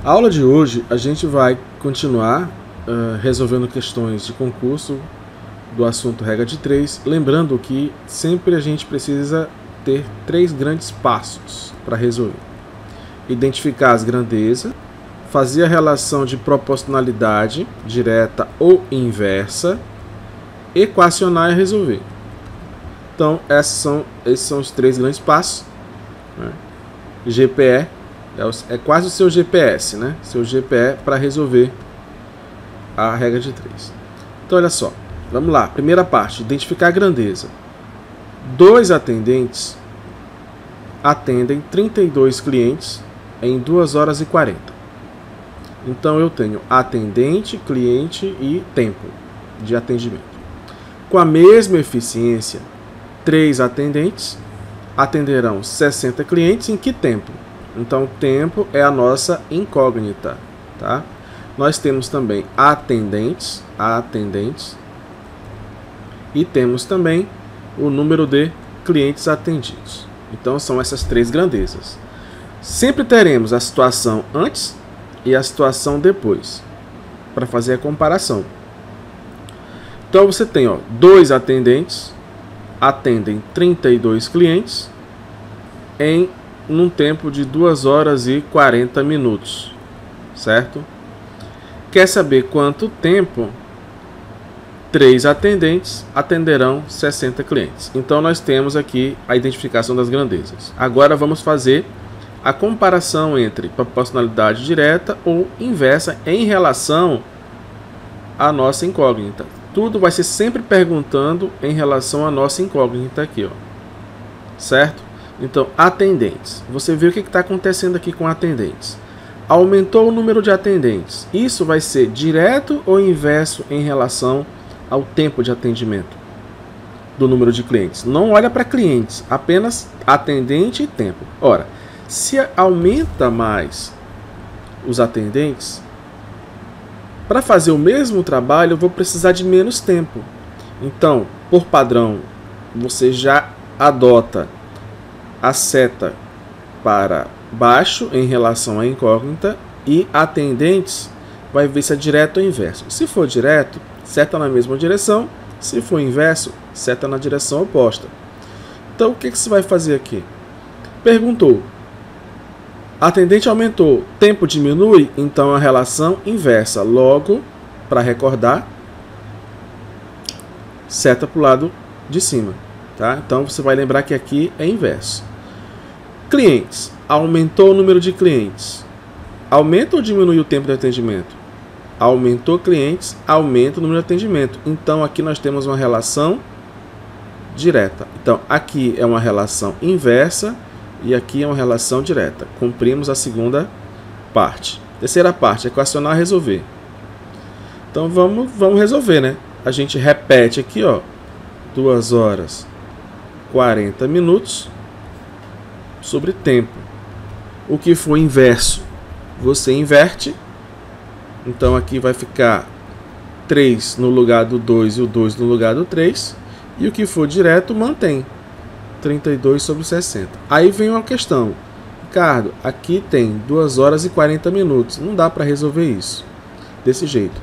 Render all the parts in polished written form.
A aula de hoje a gente vai continuar resolvendo questões de concurso do assunto regra de 3, lembrando que sempre a gente precisa ter 3 grandes passos para resolver. Identificar as grandezas, fazer a relação de proporcionalidade direta ou inversa, equacionar e resolver. Então esses são os 3 grandes passos, né? GPE é quase o seu GPS, né? Seu GPE para resolver a regra de 3. Então olha só, vamos lá. Primeira parte, identificar a grandeza. 2 atendentes atendem 32 clientes em 2 horas e 40. Então eu tenho atendente, cliente e tempo de atendimento. Com a mesma eficiência, 3 atendentes atenderão 60 clientes em que tempo? Então, o tempo é a nossa incógnita, tá? Nós temos também atendentes, e temos também o número de clientes atendidos. Então, são essas 3 grandezas. Sempre teremos a situação antes e a situação depois, para fazer a comparação. Então, você tem 2 atendentes atendem 32 clientes num tempo de 2 horas e 40 minutos, certo? Quer saber quanto tempo 3 atendentes atenderão 60 clientes. Então nós temos aqui a identificação das grandezas. Agora vamos fazer a comparação entre proporcionalidade direta ou inversa em relação à nossa incógnita. Tudo vai ser sempre perguntando em relação à nossa incógnita aqui, certo? Então, atendentes. Você vê o que está acontecendo aqui com atendentes. Aumentou o número de atendentes. Isso vai ser direto ou inverso em relação ao tempo de atendimento do número de clientes. Não olha para clientes, apenas atendente e tempo. Ora, se aumenta mais os atendentes, para fazer o mesmo trabalho eu vou precisar de menos tempo. Então, por padrão, você já adota a seta para baixo em relação à incógnita e atendentes vai ver se é direto ou inverso. Se for direto, seta na mesma direção. Se for inverso, seta na direção oposta. Então, o que você vai fazer aqui? Perguntou. Atendente aumentou, tempo diminui, então a relação inversa. Logo, para recordar, seta para o lado de cima. Tá? Então, você vai lembrar que aqui é inverso. Clientes. Aumentou o número de clientes. Aumenta ou diminui o tempo de atendimento? Aumentou clientes, aumenta o número de atendimento. Então, aqui nós temos uma relação direta. Então, aqui é uma relação inversa e aqui é uma relação direta. Cumprimos a segunda parte. Terceira parte, equacionar, resolver. Então, vamos resolver, né? A gente repete aqui, 2 horas 40 minutos sobre tempo. O que for inverso, você inverte. Então aqui vai ficar 3 no lugar do 2 e o 2 no lugar do 3. E o que for direto, mantém. 32 sobre 60. Aí vem uma questão. Ricardo, aqui tem 2 horas e 40 minutos. Não dá para resolver isso desse jeito.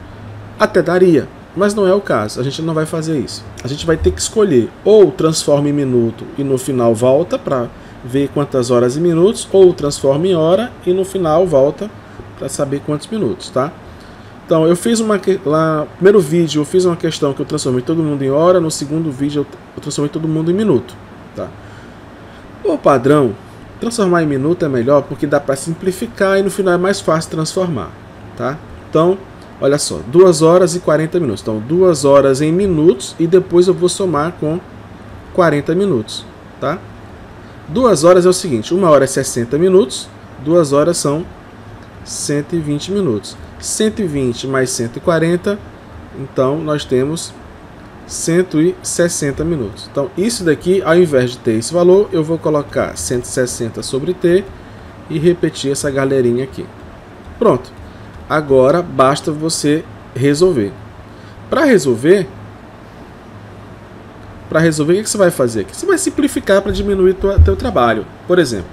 Até daria, mas não é o caso. A gente não vai fazer isso. A gente vai ter que escolher ou transforma em minuto e no final volta para ver quantas horas e minutos, ou transforma em hora e no final volta para saber quantos minutos, tá? Então, eu fiz no primeiro vídeo eu fiz uma questão que eu transformei todo mundo em hora, no segundo vídeo eu transformei todo mundo em minuto, tá? O padrão, transformar em minuto é melhor porque dá para simplificar e no final é mais fácil transformar, tá? Então, olha só, 2 horas e 40 minutos. Então, 2 horas em minutos e depois eu vou somar com 40 minutos, tá? 2 horas é o seguinte, 1 hora é 60 minutos, 2 horas são 120 minutos. 120 mais 140, então nós temos 160 minutos. Então isso daqui, ao invés de ter esse valor, eu vou colocar 160 sobre T e repetir essa galerinha aqui. Pronto. Agora basta você resolver. Para resolver, o que você vai fazer aqui? Você vai simplificar para diminuir teu trabalho. Por exemplo,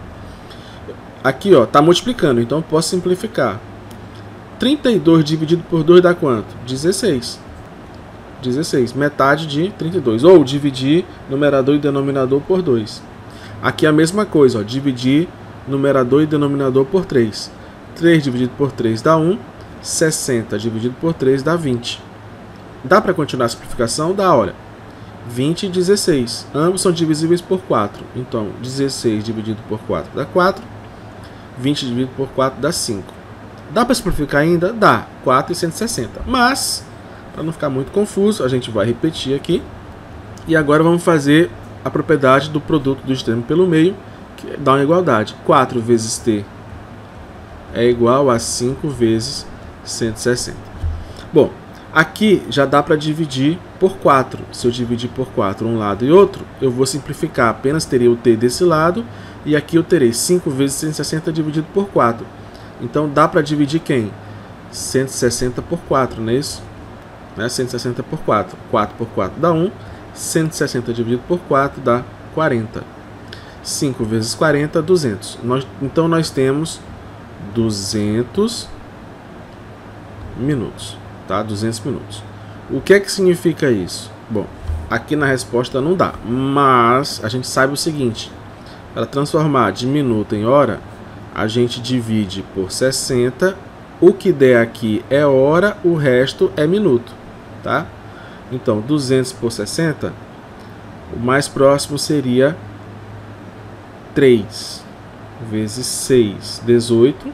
aqui está multiplicando, então eu posso simplificar. 32 dividido por 2 dá quanto? 16. 16, metade de 32. Ou dividir numerador e denominador por 2. Aqui é a mesma coisa, ó, dividir numerador e denominador por 3. 3 dividido por 3 dá 1. 60 dividido por 3 dá 20. Dá para continuar a simplificação? Dá, olha. 20 e 16. Ambos são divisíveis por 4. Então, 16 dividido por 4 dá 4. 20 dividido por 4 dá 5. Dá para simplificar ainda? Dá. 4 e 160. Mas, para não ficar muito confuso, a gente vai repetir aqui. E agora vamos fazer a propriedade do produto do extremo pelo meio, que dá uma igualdade. 4 vezes t é igual a 5 vezes 160. Bom, aqui já dá para dividir por 4. Se eu dividir por 4 um lado e outro, eu vou simplificar. Apenas teria o t desse lado e aqui eu terei 5 vezes 160 dividido por 4. Então dá para dividir quem? 160 por 4, não é isso? 160 por 4. 4 por 4 dá 1. 160 dividido por 4 dá 40. 5 vezes 40, 200. Então nós temos 200 minutos. Tá? 200 minutos. O que é que significa isso? Bom, aqui na resposta não dá. Mas a gente sabe o seguinte. Para transformar de minuto em hora, a gente divide por 60. O que der aqui é hora, o resto é minuto. Tá? Então, 200 por 60, o mais próximo seria 3 vezes 6, 18.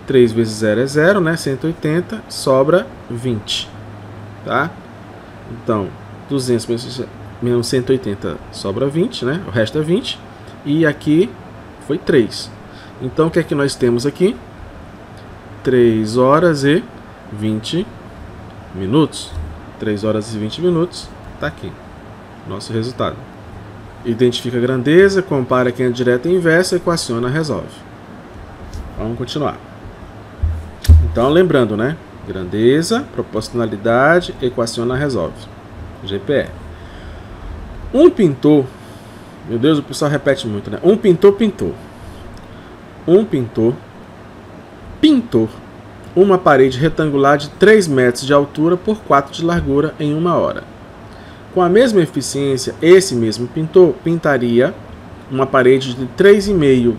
3 vezes 0 é 0, né? 180, sobra 20. Tá? Então, 200 menos 180 sobra 20, né? O resto é 20. E aqui foi 3. Então, o que é que nós temos aqui? 3 horas e 20 minutos. 3 horas e 20 minutos. Está aqui. Nosso resultado. Identifica a grandeza, compara quem é direta e inversa, equaciona, resolve. Vamos continuar. Então, lembrando, né? Grandeza, proporcionalidade, equaciona, resolve. GPR. Um pintor, meu Deus, o pessoal repete muito, né? Um pintor pintou. Um pintor pintou uma parede retangular de 3 metros de altura por 4 de largura em 1 hora. Com a mesma eficiência, esse mesmo pintor pintaria uma parede de 3,5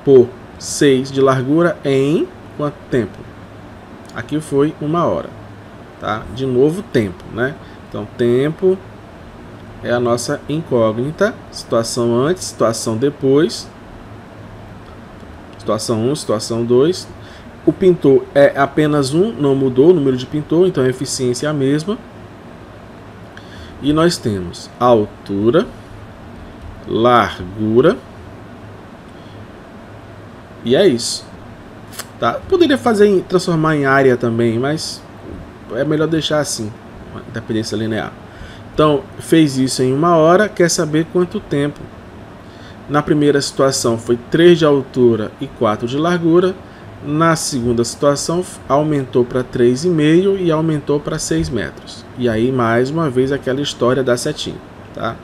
por 6 de largura em quanto tempo? Aqui foi 1 hora. Tá? De novo, tempo, né? Então, tempo é a nossa incógnita. Situação antes, situação depois. Situação 1, situação 2. O pintor é apenas um, não mudou o número de pintor, então a eficiência é a mesma. E nós temos a altura, largura, e é isso. Tá? Poderia transformar em área também, mas é melhor deixar assim, dependência linear. Então, fez isso em 1 hora, quer saber quanto tempo. Na primeira situação foi 3 de altura e 4 de largura. Na segunda situação, aumentou para 3,5 e aumentou para 6 metros. E aí, mais uma vez, aquela história da setinha. Tá?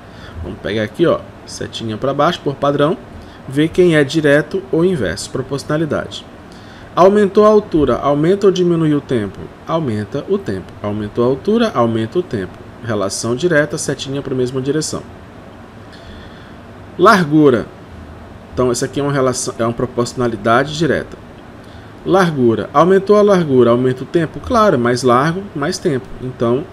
Vamos pegar aqui, ó, setinha para baixo, por padrão. Ver quem é direto ou inverso. Proporcionalidade. Aumentou a altura, aumenta ou diminui o tempo? Aumenta o tempo. Aumentou a altura, aumenta o tempo. Relação direta, setinha para a mesma direção. Largura. Então, essa aqui é uma proporcionalidade direta. Largura. Aumentou a largura, aumenta o tempo? Claro, mais largo, mais tempo. Então,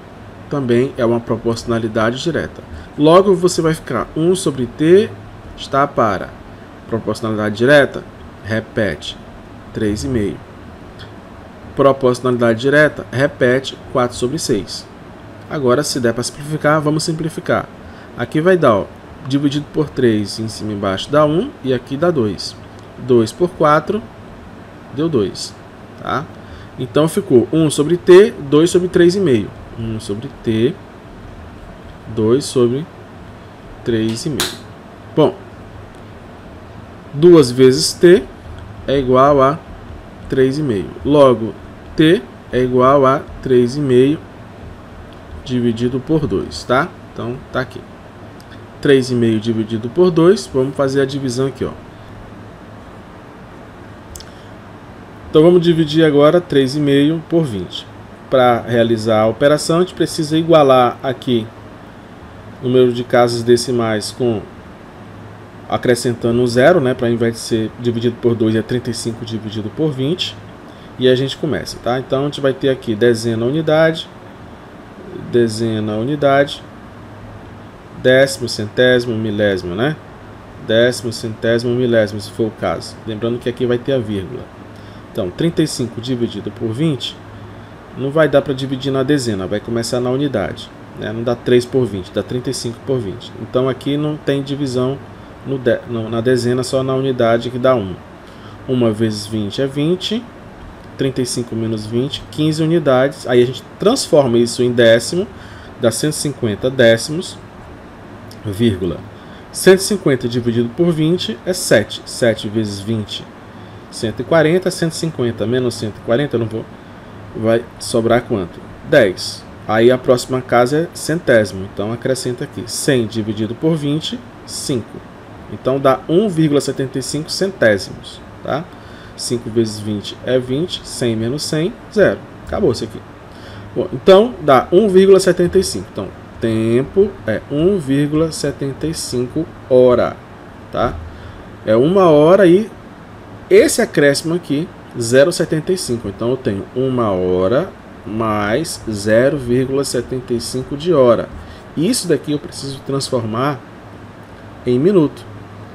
também é uma proporcionalidade direta. Logo, você vai ficar 1 sobre t está para proporcionalidade direta? Repete, 3,5. Proporcionalidade direta? Repete, 4 sobre 6. Agora, se der para simplificar, vamos simplificar. Aqui vai dar, ó, dividido por 3 em cima e embaixo dá 1 e aqui dá 2. 2 por 4 deu 2. Tá? Então ficou 1 sobre t, 2 sobre 3,5. 1 sobre t, 2 sobre 3,5. Bom, 2 vezes t é igual a 3,5. Logo, t é igual a 3,5 dividido por 2. Tá? Então, tá aqui. 3,5 dividido por 2. Vamos fazer a divisão aqui, ó. Então vamos dividir agora 3,5 por 20. Para realizar a operação, a gente precisa igualar aqui o número de casas decimais com acrescentando um zero, né? Para ao invés de ser dividido por 2, é 35 dividido por 20. E a gente começa, tá? Então a gente vai ter aqui dezena unidade, décimo, centésimo, milésimo, né? Décimo, centésimo, milésimo, se for o caso. Lembrando que aqui vai ter a vírgula. Então, 35 dividido por 20 não vai dar para dividir na dezena, vai começar na unidade, né? Não dá 3 por 20, dá 35 por 20. Então aqui não tem divisão na dezena, só na unidade, que dá 1. 1 vezes 20 é 20, 35 menos 20, 15 unidades. Aí a gente transforma isso em décimo, dá 150 décimos, vírgula. 150 dividido por 20 é 7. 7 vezes 20, 140. 150 menos 140, não vou, vai sobrar quanto? 10. Aí a próxima casa é centésimo, então acrescenta aqui. 100 dividido por 20, 5. Então dá 1,75 centésimos, tá? 5 vezes 20 é 20, 100 menos 100, 0. Acabou isso aqui. Bom, então dá 1,75. Então, tempo é 1,75 hora, tá? É 1 hora e esse acréscimo aqui, 0,75. Então, eu tenho 1 hora mais 0,75 de hora. Isso daqui eu preciso transformar em minuto.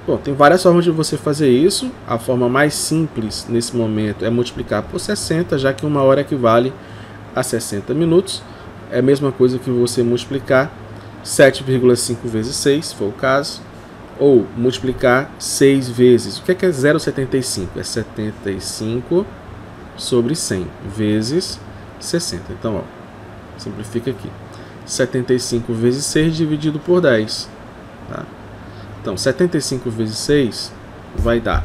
Bom, tem várias formas de você fazer isso. A forma mais simples nesse momento é multiplicar por 60, já que 1 hora equivale a 60 minutos. É a mesma coisa que você multiplicar 7,5 vezes 6, se for o caso, ou multiplicar 6 vezes. O que é 0,75? É 75 sobre 100 vezes 60. Então, ó, simplifica aqui. 75 vezes 6 dividido por 10. Tá? Então, 75 vezes 6 vai dar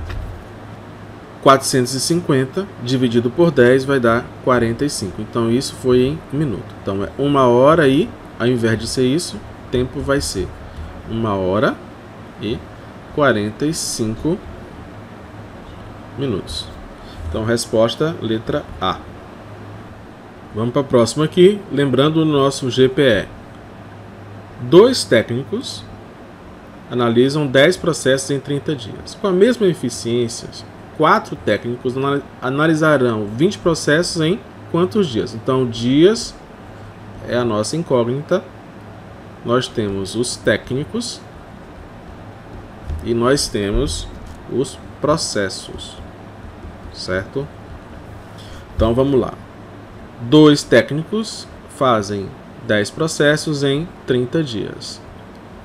450, dividido por 10 vai dar 45. Então, isso foi em minuto. Então, é 1 hora e, ao invés de ser isso, o tempo vai ser 1 hora e 45 minutos. Então, resposta, letra A. Vamos para a próxima aqui. Lembrando o nosso GPE. 2 técnicos analisam 10 processos em 30 dias. Com a mesma eficiência, 4 técnicos analisarão 20 processos em quantos dias? Então, dias é a nossa incógnita. Nós temos os técnicos e nós temos os processos, certo? Então, vamos lá. 2 técnicos fazem 10 processos em 30 dias.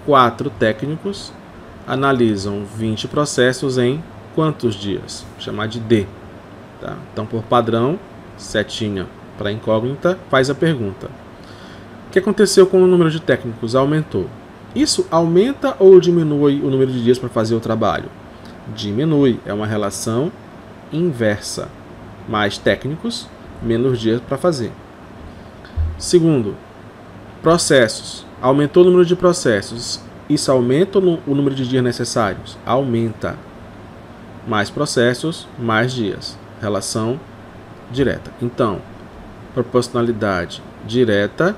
4 técnicos analisam 20 processos em quantos dias? Vou chamar de D. Tá? Então, por padrão, setinha para incógnita, faz a pergunta. O que aconteceu com o número de técnicos? Aumentou. Isso aumenta ou diminui o número de dias para fazer o trabalho? Diminui. É uma relação inversa. Mais técnicos, menos dias para fazer. Segundo, processos. Aumentou o número de processos. Isso aumenta o número de dias necessários? Aumenta. Mais processos, mais dias. Relação direta. Então, proporcionalidade direta,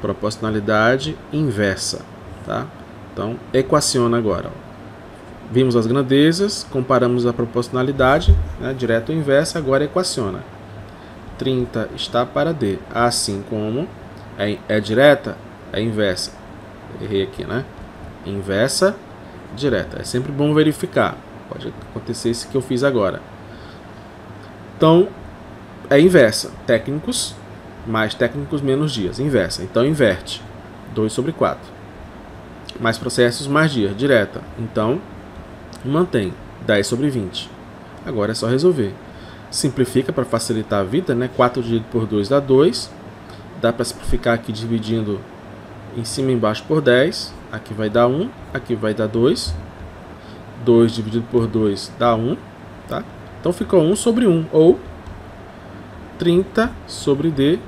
proporcionalidade inversa. Tá? Então, equaciona agora. Vimos as grandezas, comparamos a proporcionalidade, né, direta ou inversa, agora equaciona. 30 está para D. Assim como é direta, é inversa. Errei aqui, né? Inversa, direta. É sempre bom verificar. Pode acontecer isso que eu fiz agora. Então, é inversa. Técnicos, mais técnicos, menos dias. Inversa. Então, inverte. 2 sobre 4. Mais processos, mais dias. Direta. Então, mantém. 10 sobre 20. Agora é só resolver. Simplifica para facilitar a vida, né? 4 dividido por 2 dá 2. Dá para simplificar aqui dividindo em cima e embaixo por 10. Aqui vai dar 1. Aqui vai dar 2. 2 dividido por 2 dá 1. Tá? Então ficou 1 sobre 1. Ou 30 sobre D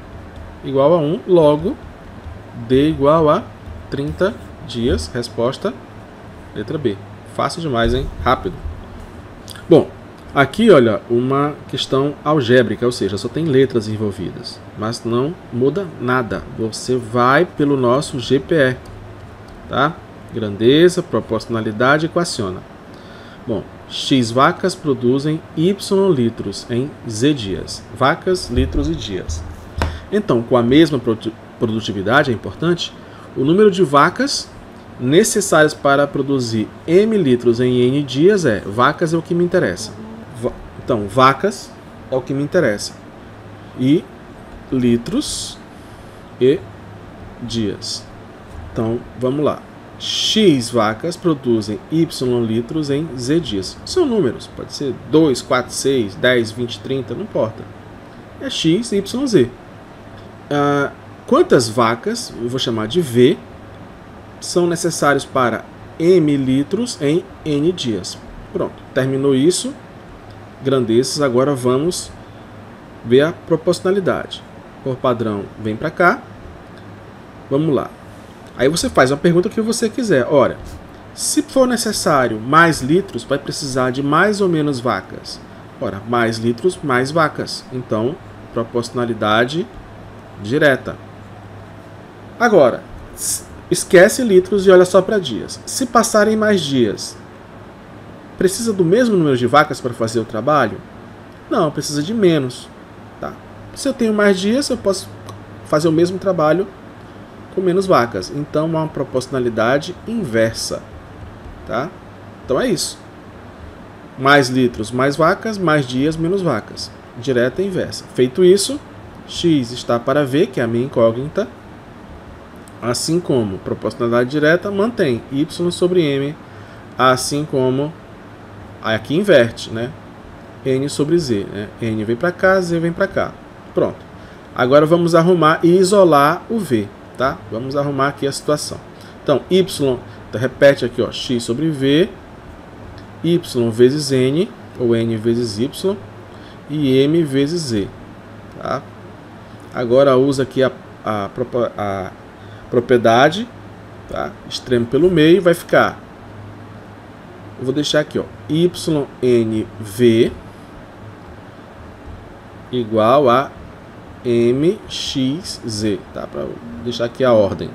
igual a 1. Logo, D igual a 30 dias. Resposta, letra B. Fácil demais, hein? Rápido. Bom, Aqui, olha, uma questão algébrica, ou seja, só tem letras envolvidas, mas não muda nada. Você vai pelo nosso GPE, tá? Grandeza, proporcionalidade, equaciona. Bom, X vacas produzem Y litros em Z dias. Vacas, litros e dias. Então, com a mesma produtividade, é importante, o número de vacas necessárias para produzir M litros em N dias vacas é o que me interessa. Então, vacas é o que me interessa. E litros e dias. Então, vamos lá. X vacas produzem Y litros em Z dias. São números. Pode ser 2, 4, 6, 10, 20, 30, não importa. É X, Y, Z. Quantas vacas, eu vou chamar de V, são necessários para M litros em N dias? Pronto. Terminou isso. Grandezas, agora vamos ver a proporcionalidade. Por padrão, vem para cá. Vamos lá. Aí você faz uma pergunta que você quiser. Ora, se for necessário mais litros, vai precisar de mais ou menos vacas? Ora, mais litros, mais vacas. Então, proporcionalidade direta. Agora, esquece litros e olha só para dias. Se passarem mais dias, precisa do mesmo número de vacas para fazer o trabalho? Não, precisa de menos. Tá? Se eu tenho mais dias, eu posso fazer o mesmo trabalho com menos vacas. Então, uma proporcionalidade inversa. Tá? Então, é isso. Mais litros, mais vacas, mais dias, menos vacas. Direta e inversa. Feito isso, X está para V, que é a minha incógnita. Assim como proporcionalidade direta, mantém Y sobre M, assim como aqui inverte, né? N sobre Z, né? N vem para cá, Z vem para cá. Pronto. Agora vamos arrumar e isolar o V, tá? Vamos arrumar aqui a situação. Então, Y, então repete aqui, ó, X sobre V, Y vezes N, ou N vezes Y, e M vezes Z, tá? Agora usa aqui a propriedade, tá? Extremo pelo meio, vai ficar, eu vou deixar aqui, ó, YNV igual a MXZ, tá? Para deixar aqui a ordem.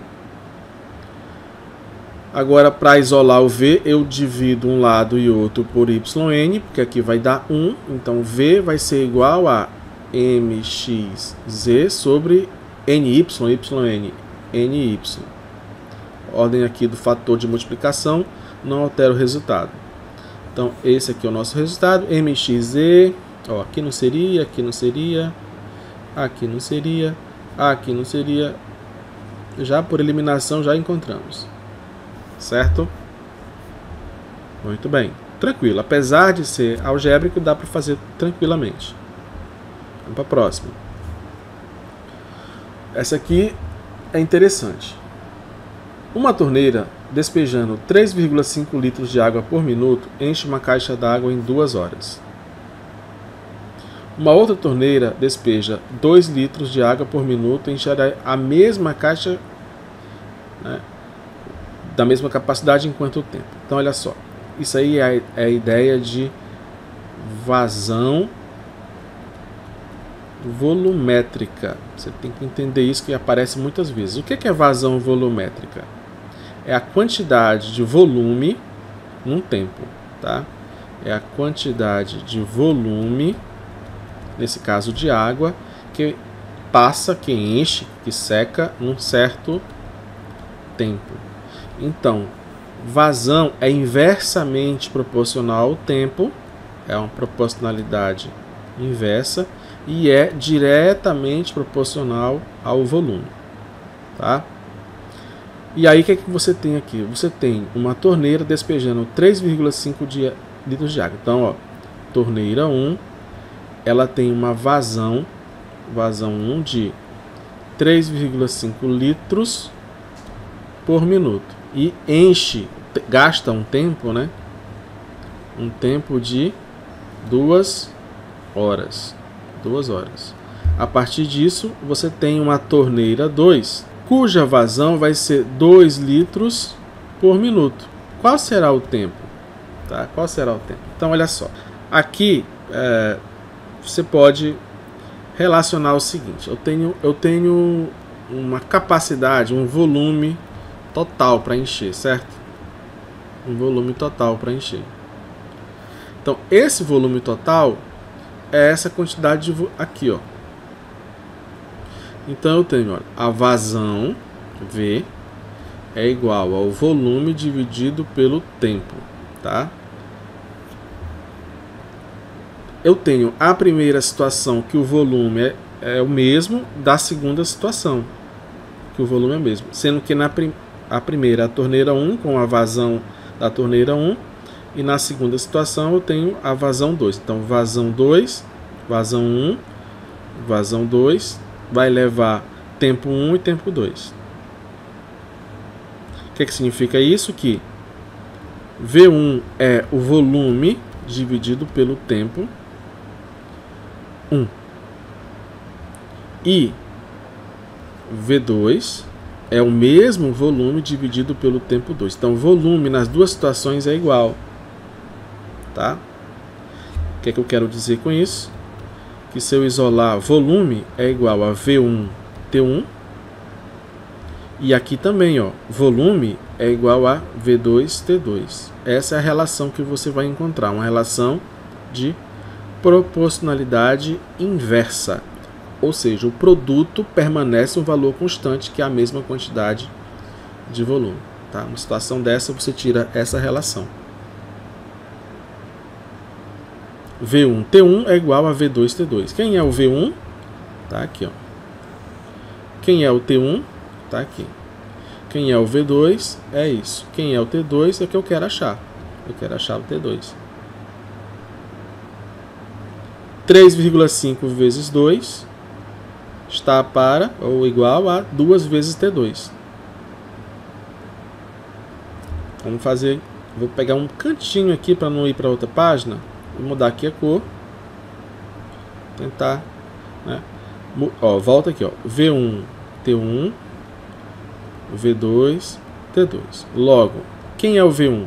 Agora, para isolar o V, eu divido um lado e outro por YN, porque aqui vai dar 1, então V vai ser igual a MXZ sobre NY, YN, NY. Ordem aqui do fator de multiplicação, não altera o resultado. Então, esse aqui é o nosso resultado, MXZ, ó, aqui não seria, aqui não seria, aqui não seria, aqui não seria. Já por eliminação, já encontramos. Certo? Muito bem. Tranquilo. Apesar de ser algébrico, dá para fazer tranquilamente. Vamos para a próxima. Essa aqui é interessante. Uma torneira despejando 3,5 litros de água por minuto enche uma caixa d'água em 2 horas. Uma outra torneira despeja 2 litros de água por minuto e encherá a mesma caixa, né, da mesma capacidade em quanto tempo? Então, olha só. Isso aí é a ideia de vazão volumétrica. Você tem que entender isso, que aparece muitas vezes. O que é vazão volumétrica? É a quantidade de volume num tempo, tá? É a quantidade de volume, nesse caso de água, que passa, que enche, que seca num certo tempo. Então, vazão é inversamente proporcional ao tempo, é uma proporcionalidade inversa, e é diretamente proporcional ao volume, tá? E aí, o que é que você tem aqui? Você tem uma torneira despejando 3,5 litros de água. Então, ó, torneira 1, ela tem uma vazão 1 de 3,5 litros por minuto. E enche, gasta um tempo, né? Um tempo de 2 horas. 2 horas. A partir disso, você tem uma torneira 2, cuja vazão vai ser 2 litros por minuto. Qual será o tempo? Tá? Qual será o tempo? Então, olha só. Aqui você pode relacionar o seguinte: eu tenho uma capacidade, um volume total para encher, certo? Um volume total para encher. Então, esse volume total é essa quantidade aqui, ó. Então, eu tenho, olha, a vazão V é igual ao volume dividido pelo tempo, tá? Eu tenho a primeira situação que o volume é o mesmo da segunda situação, que o volume é o mesmo. Sendo que a primeira, a torneira 1 com a vazão da torneira 1, e na segunda situação eu tenho a vazão 2. Então, vazão 2, vazão 1, vazão 2, vai levar tempo 1 e tempo 2. O que significa isso? Que V1 é o volume dividido pelo tempo 1. E V2 é o mesmo volume dividido pelo tempo 2. Então, o volume nas duas situações é igual. Tá? O que eu quero dizer com isso? Que se eu isolar volume é igual a V1 T1. E aqui também, ó, volume é igual a V2 T2. Essa é a relação que você vai encontrar. Uma relação de proporcionalidade inversa. Ou seja, o produto permanece um valor constante, que é a mesma quantidade de volume. Tá? Numa situação dessa, você tira essa relação. V1 T1 é igual a V2 T2. Quem é o V1? Tá aqui, ó. Quem é o T1? Tá aqui. Quem é o V2? É isso. Quem é o T2 é o que eu quero achar. Eu quero achar o T2. 3,5 vezes 2 está para ou igual a 2 vezes T2. Vamos fazer... Vou pegar um cantinho aqui para não ir para outra página. Vou mudar aqui a cor. Tentar, né? Ó, volta aqui, ó. V1 T1, V2 T2. Logo, quem é o V1?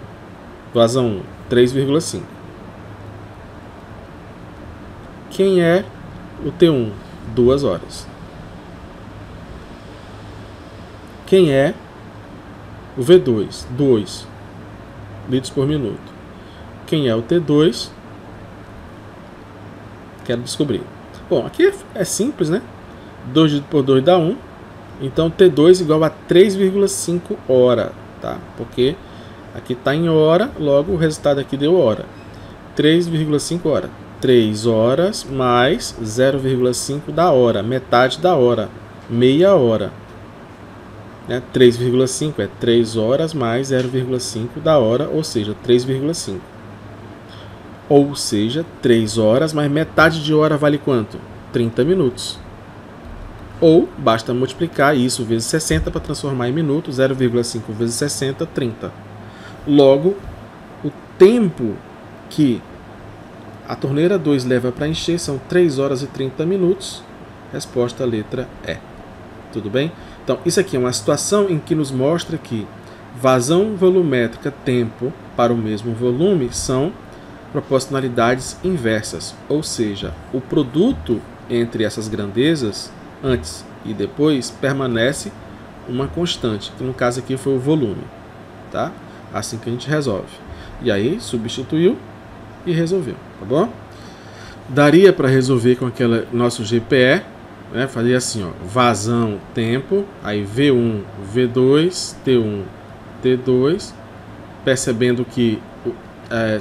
Vazão 1, 3,5. Quem é o T1? 2 horas. Quem é o V2? 2 litros por minuto. Quem é o T2? Quero descobrir. Bom, aqui é simples, né? 2 dividido por 2 dá 1. Então, T2 igual a 3,5 hora, tá? Porque aqui está em hora, logo o resultado aqui deu hora. 3,5 hora. 3 horas mais 0,5 da hora, metade da hora, meia hora. Né? 3,5 é 3 horas mais 0,5 da hora, ou seja, 3,5. Ou seja, 3 horas mais metade de hora vale quanto? 30 minutos. Ou basta multiplicar isso vezes 60 para transformar em minutos. 0,5 vezes 60, 30. Logo, o tempo que a torneira 2 leva para encher são 3 horas e 30 minutos. Resposta letra E. Tudo bem? Então, isso aqui é uma situação em que nos mostra que vazão volumétrica tempo para o mesmo volume são proporcionalidades inversas. Ou seja, o produto entre essas grandezas, antes e depois, permanece uma constante, que no caso aqui foi o volume. Tá? Assim que a gente resolve. E aí, substituiu e resolveu, tá bom? Daria para resolver com aquele nosso GPE, né? Fazer assim, ó, vazão, tempo, aí V1, V2, T1, T2, percebendo que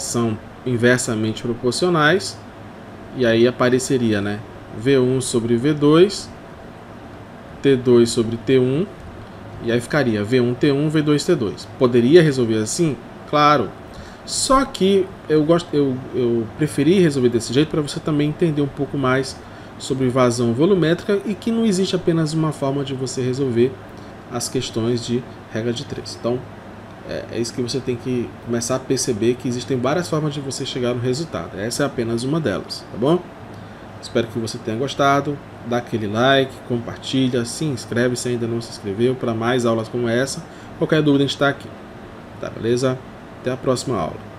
são inversamente proporcionais, e aí apareceria, né, V1 sobre V2, T2 sobre T1, e aí ficaria V1, T1, V2, T2. Poderia resolver assim? Claro. Só que eu preferi resolver desse jeito para você também entender um pouco mais sobre vazão volumétrica e que não existe apenas uma forma de você resolver as questões de regra de 3. Então, é isso que você tem que começar a perceber, que existem várias formas de você chegar no resultado. Essa é apenas uma delas, tá bom? Espero que você tenha gostado. Dá aquele like, compartilha, se inscreve se ainda não se inscreveu para mais aulas como essa. Qualquer dúvida a gente está aqui. Tá, beleza? Até a próxima aula.